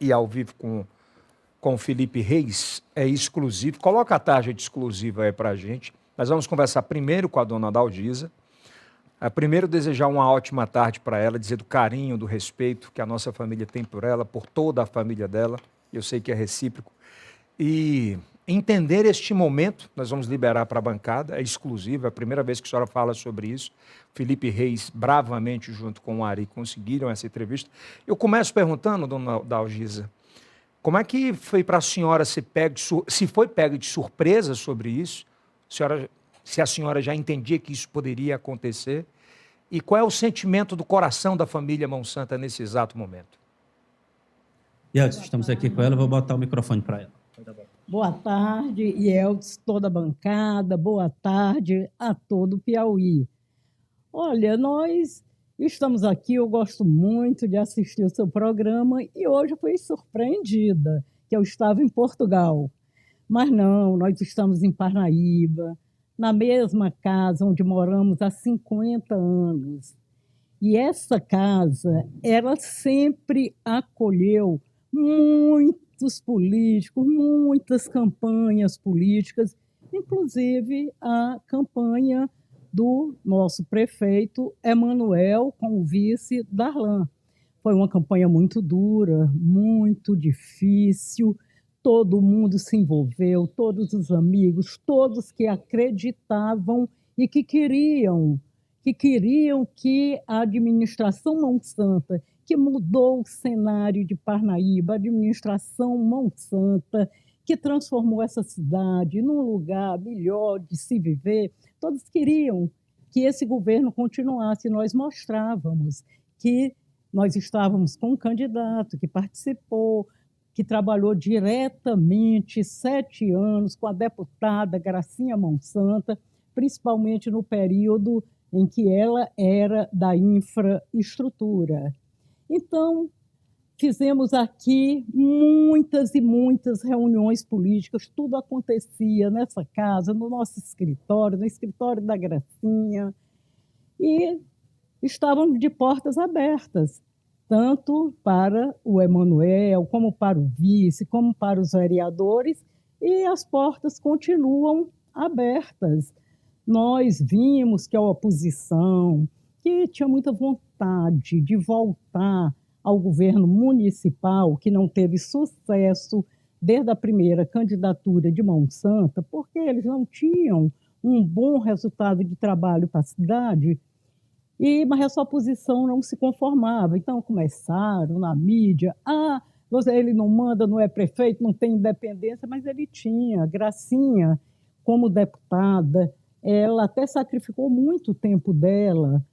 e ao vivo com o Felipe Reis, é exclusivo. Coloca a tarja exclusiva aí para a gente. Nós vamos conversar primeiro com a dona Daldisa. Primeiro, desejar uma ótima tarde para ela, dizer do carinho, do respeito que a nossa família tem por ela, por toda a família dela. Eu sei que é recíproco. E entender este momento, nós vamos liberar para a bancada, é exclusivo, é a primeira vez que a senhora fala sobre isso. Felipe Reis, bravamente, junto com o Ari, conseguiram essa entrevista. Eu começo perguntando, dona Daldisa, como é que foi para a senhora se foi pega de surpresa sobre isso? Se a senhora já entendia que isso poderia acontecer? E qual é o sentimento do coração da família Monsanto nesse exato momento? Yeltsin, estamos aqui com ela, vou botar o microfone para ela. Boa tarde, Yeltsin, toda a bancada, boa tarde a todo o Piauí. Olha, nós estamos aqui, eu gosto muito de assistir o seu programa e hoje eu fui surpreendida que eu estava em Portugal. Mas não, nós estamos em Parnaíba, na mesma casa onde moramos há 50 anos. E essa casa, ela sempre acolheu muitos políticos, muitas campanhas políticas, inclusive a campanha do nosso prefeito Emanuel com o vice Darlan. Foi uma campanha muito dura, muito difícil, todo mundo se envolveu, todos os amigos, todos que acreditavam e que queriam que a administração Monsanto, que mudou o cenário de Parnaíba, a administração Monsanto, que transformou essa cidade num lugar melhor de se viver, todos queriam que esse governo continuasse. Nós mostrávamos que nós estávamos com um candidato que participou, que trabalhou diretamente 7 anos com a deputada Gracinha Monsanto, principalmente no período em que ela era da infraestrutura. Então, fizemos aqui muitas e muitas reuniões políticas, tudo acontecia nessa casa, no nosso escritório, no escritório da Gracinha, e estávamos de portas abertas, tanto para o Emanuel, como para o vice, como para os vereadores, e as portas continuam abertas. Nós vimos que a oposição, que tinha muita vontade de voltar ao governo municipal, que não teve sucesso desde a primeira candidatura de Monsanto, porque eles não tinham um bom resultado de trabalho para a cidade, mas essa oposição não se conformava. Então começaram na mídia, ele não manda, não é prefeito, não tem independência, mas ele tinha. Gracinha, como deputada, ela até sacrificou muito tempo dela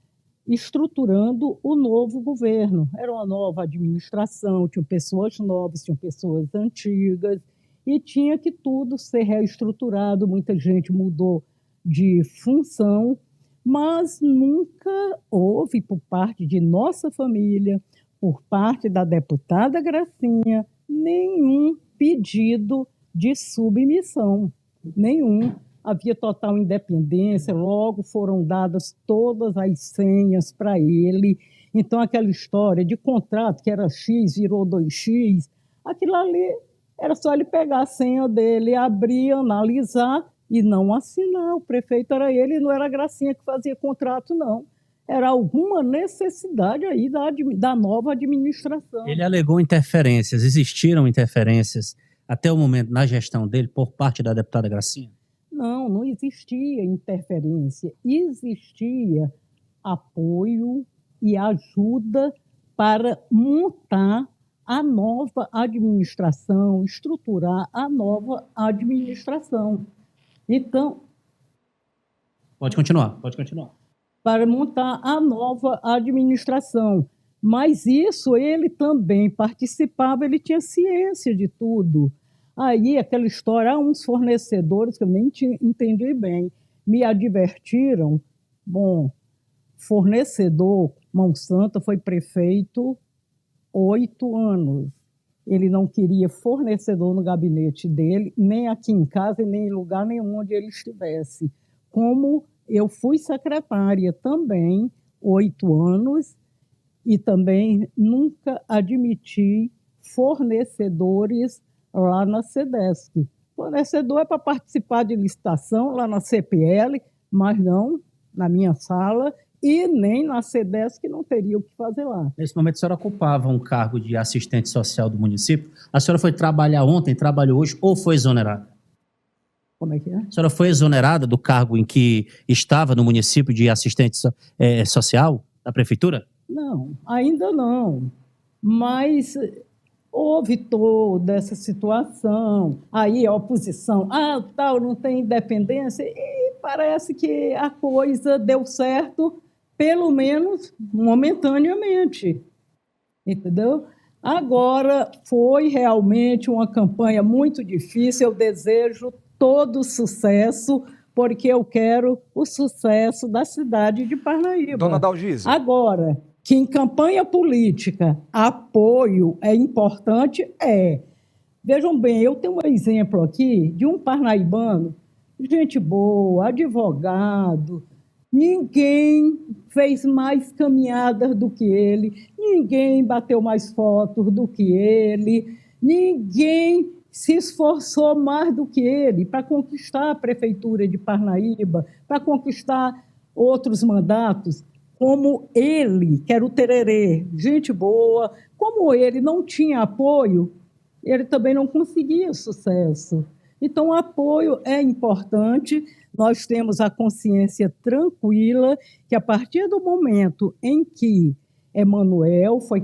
estruturando o novo governo. Era uma nova administração, tinham pessoas novas, tinham pessoas antigas, e tinha que tudo ser reestruturado. Muita gente mudou de função, mas nunca houve, por parte de nossa família, por parte da deputada Gracinha, nenhum pedido de submissão, nenhum. Havia total independência, logo foram dadas todas as senhas para ele. Então, aquela história de contrato que era X, virou 2X, aquilo ali era só ele pegar a senha dele, abrir, analisar e não assinar. O prefeito era ele, não era a Gracinha que fazia contrato, não. Era alguma necessidade aí da nova administração. Ele alegou interferências, existiram interferências até o momento na gestão dele por parte da deputada Gracinha? Não, não existia interferência, existia apoio e ajuda para montar a nova administração, estruturar a nova administração. Então... Pode continuar. Para montar a nova administração. Mas isso ele também participava, ele tinha ciência de tudo. Aí aquela história, uns fornecedores que eu nem entendi bem, me advertiram. Bom, fornecedor, Monsanto foi prefeito 8 anos. Ele não queria fornecedor no gabinete dele, nem aqui em casa, nem em lugar nenhum onde ele estivesse. Como eu fui secretária também 8 anos e também nunca admiti fornecedores lá na SEDESC. Fornecedor é para participar de licitação lá na CPL, mas não na minha sala e nem na SEDESC, que não teria o que fazer lá. Nesse momento, a senhora ocupava um cargo de assistente social do município. A senhora foi trabalhar ontem, trabalhou hoje ou foi exonerada? Como é que é? A senhora foi exonerada do cargo em que estava no município de assistente social da prefeitura? Não, ainda não. Mas houve toda essa situação. Aí a oposição, tal, não tem independência. E parece que a coisa deu certo, pelo menos momentaneamente. Entendeu? Agora, foi realmente uma campanha muito difícil. Eu desejo todo o sucesso, porque eu quero o sucesso da cidade de Parnaíba. Dona Dalgisa. Agora, que em campanha política apoio é importante, é. Vejam bem, eu tenho um exemplo aqui de um parnaibano, gente boa, advogado, ninguém fez mais caminhadas do que ele, ninguém bateu mais fotos do que ele, ninguém se esforçou mais do que ele para conquistar a prefeitura de Parnaíba, para conquistar outros mandatos, como ele, que era o tererê, gente boa, como ele não tinha apoio, ele também não conseguia sucesso. Então, o apoio é importante, nós temos a consciência tranquila que, a partir do momento em que Emanuel foi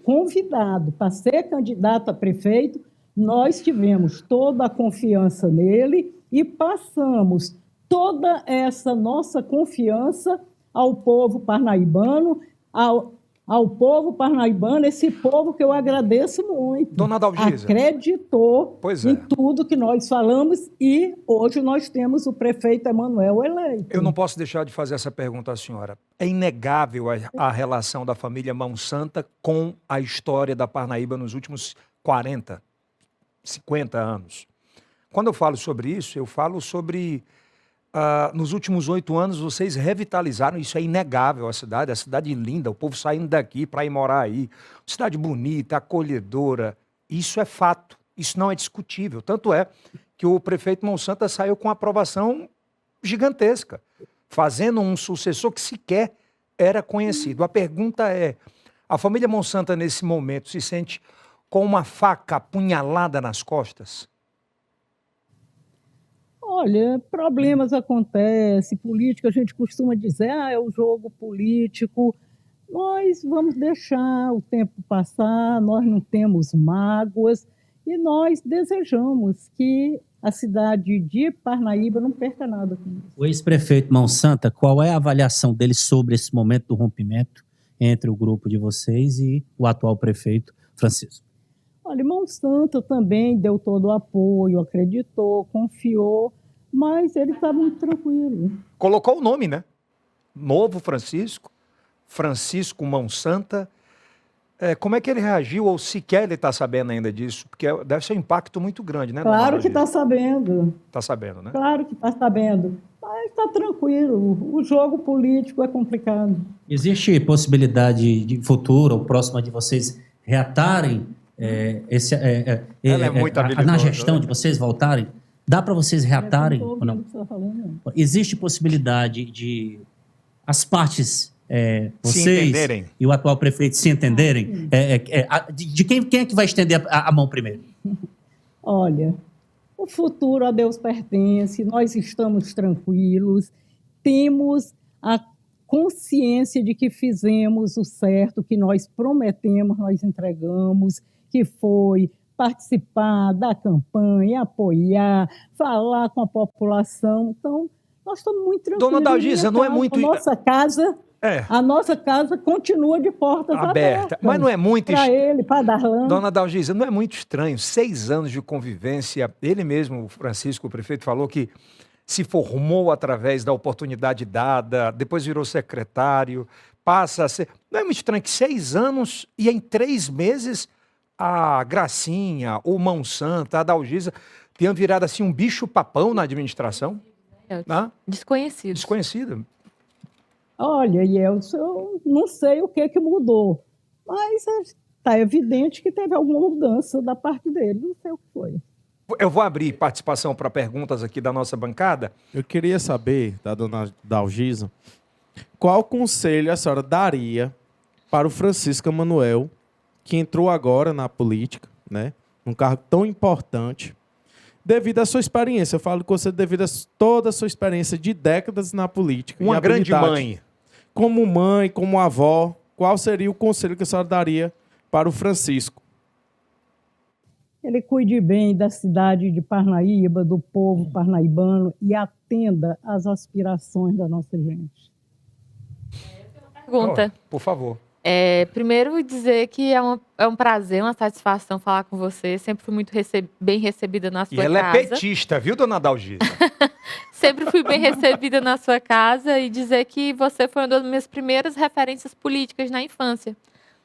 convidado para ser candidato a prefeito, nós tivemos toda a confiança nele e passamos toda essa nossa confiança ao povo parnaibano, ao povo parnaibano, esse povo que eu agradeço muito. Dona Dalgisa. Acreditou em tudo que nós falamos e hoje nós temos o prefeito Emanuel eleito. Eu não posso deixar de fazer essa pergunta à senhora. É inegável a relação da família Mão Santa com a história da Parnaíba nos últimos 40, 50 anos. Quando eu falo sobre isso, eu falo sobre... nos últimos 8 anos, vocês revitalizaram, isso é inegável, a cidade linda, o povo saindo daqui para ir morar aí, cidade bonita, acolhedora, isso é fato, isso não é discutível. Tanto é que o prefeito Mão Santa saiu com aprovação gigantesca, fazendo um sucessor que sequer era conhecido. A pergunta é, a família Mão Santa nesse momento se sente com uma faca apunhalada nas costas? Olha, problemas acontecem, política, a gente costuma dizer, é o jogo político, nós vamos deixar o tempo passar, nós não temos mágoas e nós desejamos que a cidade de Parnaíba não perca nada com isso. O ex-prefeito Mão Santa, qual é a avaliação dele sobre esse momento do rompimento entre o grupo de vocês e o atual prefeito Francisco? Olha, Mão Santa também deu todo o apoio, acreditou, confiou, mas ele estava muito tranquilo. Colocou o nome, né? Novo Francisco, Francisco Mão Santa. Como é que ele reagiu, ou sequer ele está sabendo ainda disso? Porque deve ser um impacto muito grande, né? Claro que está sabendo. Está sabendo, né? Claro que está sabendo. Mas está tranquilo. O jogo político é complicado. Existe possibilidade de futuro ou próxima de vocês reatarem na gestão, né? De vocês voltarem? Dá para vocês reatarem ou não? Existe possibilidade de as partes, vocês e o atual prefeito se entenderem? De quem é que vai estender a mão primeiro? Olha, o futuro a Deus pertence, nós estamos tranquilos, temos a consciência de que fizemos o certo, que nós prometemos, nós entregamos, que foi participar da campanha, apoiar, falar com a população. Então, nós estamos muito tranquilos. Dona Dalgisa, não é muito... A nossa casa continua de portas abertas. Mas não é muito... Para ele, para Darlan. Dona Dalgisa, não é muito estranho? 6 anos de convivência, ele mesmo, o Francisco, o prefeito, falou que se formou através da oportunidade dada, depois virou secretário, passa a ser... Não é muito estranho que 6 anos e em 3 meses a Gracinha, o Mão Santa, a Dalgisa tenham virado assim um bicho-papão na administração? Desconhecido. Desconhecido. Olha, Yeltsin, eu não sei o que mudou, mas está evidente que teve alguma mudança da parte dele, não sei o que foi. Eu vou abrir participação para perguntas aqui da nossa bancada. Eu queria saber, da dona Dalgisa, qual conselho a senhora daria para o Francisco Emanuel, que entrou agora na política, né, num cargo tão importante, devido à sua experiência. Eu falo com você devido a toda a sua experiência de décadas na política. Uma grande mãe. Como mãe, como avó, qual seria o conselho que a senhora daria para o Francisco? Ele cuide bem da cidade de Parnaíba, do povo parnaibano e atenda às aspirações da nossa gente. Pergunta. Oh, por favor. Primeiro dizer que é um prazer, uma satisfação falar com você. Sempre fui muito bem recebida na sua casa. E ela é petista, viu, dona Dalgisa? Sempre fui bem recebida na sua casa e dizer que você foi uma das minhas primeiras referências políticas na infância.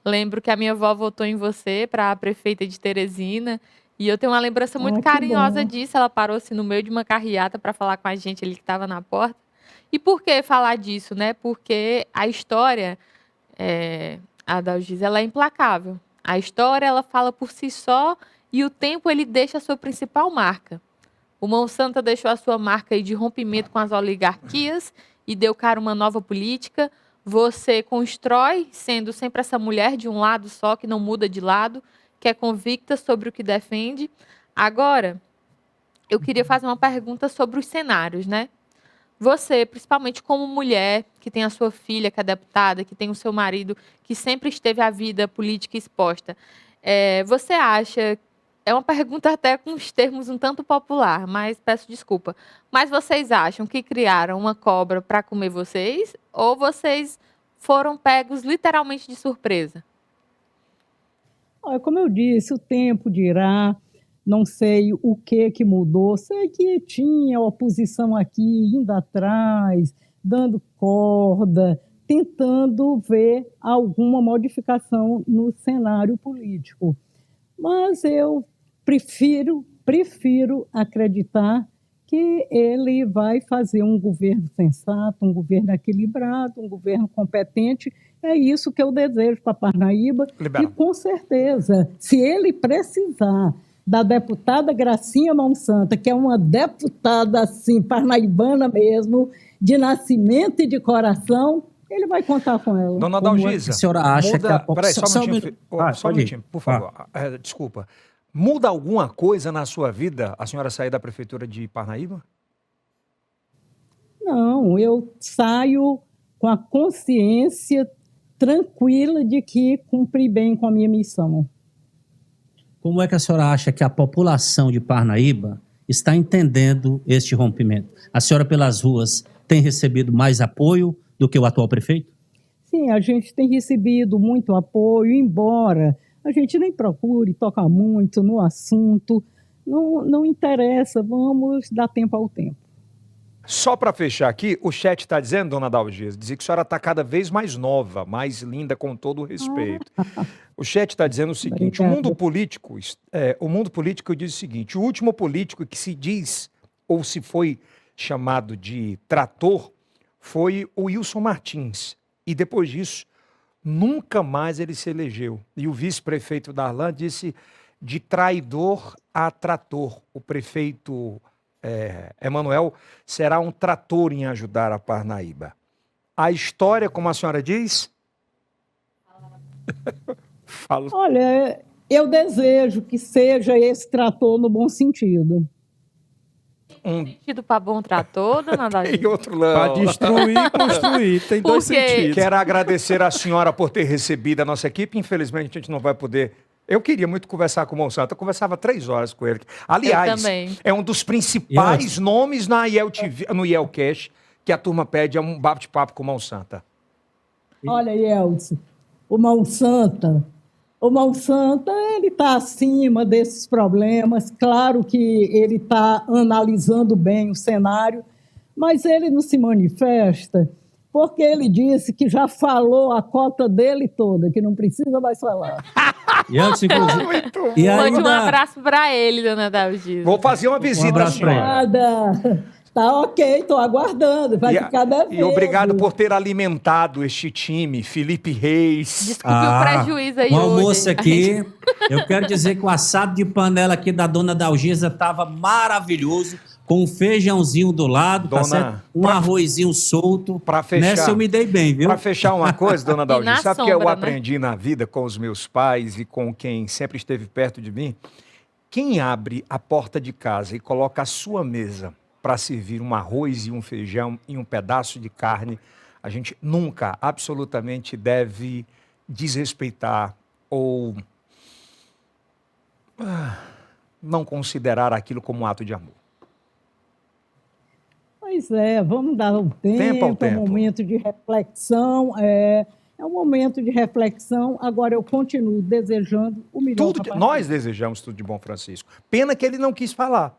Lembro que a minha avó votou em você para a prefeita de Teresina e eu tenho uma lembrança muito carinhosa disso. Ela parou-se no meio de uma carreata para falar com a gente ali que estava na porta. E por que falar disso, né? Porque a história, a Dalgisa, ela é implacável. A história, ela fala por si só e o tempo, ele deixa a sua principal marca. O Monsanto deixou a sua marca aí de rompimento com as oligarquias e deu cara a uma nova política. Você constrói, sendo sempre essa mulher de um lado só, que não muda de lado, que é convicta sobre o que defende. Agora, eu queria fazer uma pergunta sobre os cenários, né? Você, principalmente como mulher, que tem a sua filha, que é deputada, que tem o seu marido, que sempre esteve à vida política exposta, você acha... É uma pergunta até com os termos um tanto popular, mas peço desculpa. Mas vocês acham que criaram uma cobra para comer vocês? Ou vocês foram pegos literalmente de surpresa? Como eu disse, o tempo dirá, não sei o que mudou. Sei que tinha oposição aqui, indo atrás, dando corda, tentando ver alguma modificação no cenário político. Mas eu prefiro acreditar que ele vai fazer um governo sensato, um governo equilibrado, um governo competente. É isso que eu desejo para Parnaíba. E, com certeza, se ele precisar da deputada Gracinha Monsanto, que é uma deputada assim, parnaibana mesmo, de nascimento e de coração, ele vai contar com ela. Dona Dalgisa, a senhora acha que a população... Só um minutinho, por favor. Desculpa. Muda alguma coisa na sua vida a senhora sair da prefeitura de Parnaíba? Não, eu saio com a consciência tranquila de que cumpri bem com a minha missão. Como é que a senhora acha que a população de Parnaíba está entendendo este rompimento? A senhora, pelas ruas, tem recebido mais apoio do que o atual prefeito? Sim, a gente tem recebido muito apoio, embora a gente nem procure tocar muito no assunto. Não interessa, vamos dar tempo ao tempo. Só para fechar aqui, o chat está dizendo, dona Dalgisa, dizer que a senhora está cada vez mais nova, mais linda, com todo o respeito. O chat está dizendo o seguinte: o mundo político diz o seguinte: o último político que se diz, ou se foi chamado de trator, foi o Wilson Martins. E depois disso, nunca mais ele se elegeu. E o vice-prefeito Darlan disse de traidor a trator. O prefeito Emanuel será um trator em ajudar a Parnaíba. A história, como a senhora diz... Fala. Olha, eu desejo que seja esse trator no bom sentido. Sentido para bom trator, dona Dalgisa? E outro não. Para destruir e construir. Tem dois sentidos. Quero agradecer a senhora por ter recebido a nossa equipe. Infelizmente, a gente não vai poder... Eu queria muito conversar com o Monsanto. Eu conversava 3 horas com ele. Aliás, é um dos principais nomes na IEL TV, no IELcast, que a turma pede um bate-papo com o Monsanto. Olha, Yeltsin, o Monsanto, ele está acima desses problemas. Claro que ele está analisando bem o cenário, mas ele não se manifesta porque ele disse que já falou a cota dele toda, que não precisa mais falar. Mande um abraço para ele, dona Dalgisa. Vou fazer uma visita, senhora. Tá ok, estou aguardando, vai ficar devendo. E obrigado por ter alimentado este time, Felipe Reis. Desculpe o prejuízo aí o hoje. almoço aqui, eu quero dizer que o assado de panela aqui da dona Dalgisa estava maravilhoso, com um feijãozinho do lado, tá certo? Um arrozinho solto. Para fechar, nessa eu me dei bem, viu? Para fechar uma coisa, dona Dalgisa, sabe o que eu né? aprendi na vida com os meus pais e com quem sempre esteve perto de mim? Quem abre a porta de casa e coloca a sua mesa para servir um arroz e um feijão e um pedaço de carne, a gente nunca, absolutamente, deve desrespeitar ou não considerar aquilo como um ato de amor. Pois é, vamos dar um tempo, ao tempo. Um momento de reflexão. É um momento de reflexão. Agora eu continuo desejando o melhor. Nós desejamos tudo de bom, Francisco. Pena que ele não quis falar.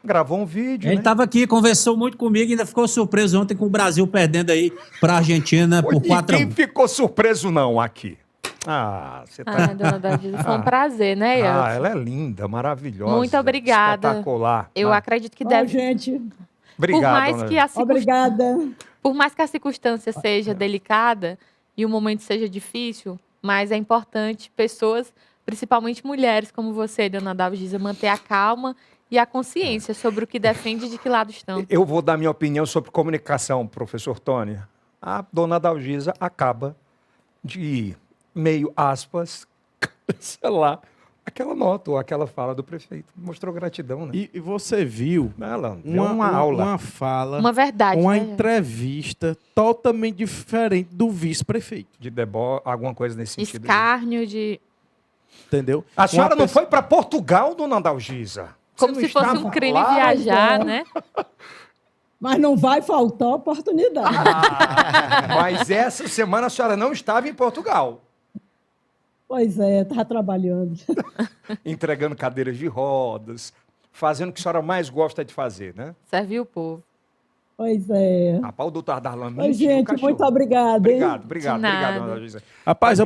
Gravou um vídeo. Ele estava aqui, conversou muito comigo e ainda ficou surpreso ontem com o Brasil perdendo aí para a Argentina por 4-1. Quem ficou surpreso não aqui? Você tá... dona Dalgisa, foi um prazer, né, Elton? Ela é linda, maravilhosa. Muito obrigada. Espetacular. Eu acredito que deve... gente. Obrigado, Obrigada. Por mais que a circunstância seja delicada e o momento seja difícil, mas é importante pessoas, principalmente mulheres como você, dona Dalgisa, manter a calma e a consciência sobre o que defende e de que lado estão. Eu vou dar minha opinião sobre comunicação, professor Tony. A dona Dalgisa acaba de, meio aspas, cancelar aquela nota ou aquela fala do prefeito. Mostrou gratidão, né? E você viu uma aula. Uma fala, uma verdade, uma né? entrevista totalmente diferente do vice-prefeito. De alguma coisa nesse sentido. Escárnio de... Entendeu? A senhora não foi para Portugal, dona Dalgisa? Como se fosse um crime viajar, né? Mas não vai faltar oportunidade. Mas essa semana a senhora não estava em Portugal. Pois é, estava trabalhando. Entregando cadeiras de rodas, fazendo o que a senhora mais gosta de fazer, né? Servir o povo. Pois é. Rapaz, o doutor Darlan Oi, gente, muito obrigada. Obrigado, dona Dalgisa. Rapaz,